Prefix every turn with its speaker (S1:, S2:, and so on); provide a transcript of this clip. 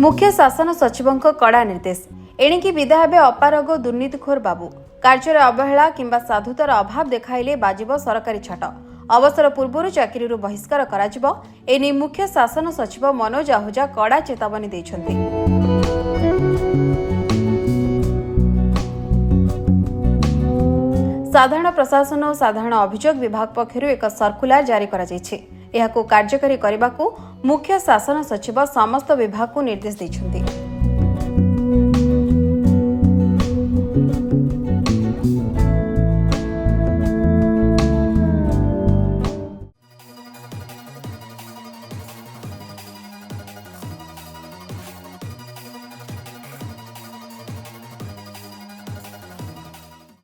S1: मुख्य शासन सचिवों कड़ा निर्देश एणिकी विदा हेबे अपारग दुर्नीतिखोर बाबू कार्य अवहेला किंबा साधुतार अभाव देखाइले बाजिब सरकारी छाट अवसर पूर्व चाकरी बहिष्कार करा एने मुख्य शासन सचिव मनोज आहूजा कड़ा चेतावनी दैछन्ति। साधारण प्रशासन और साधारण अभियोग विभाग पक्षरु एक सर्कुलर जारी करा कार्यकारी करने मुख्य शासन सचिव समस्त विभाग को निर्देश दैछन्ति।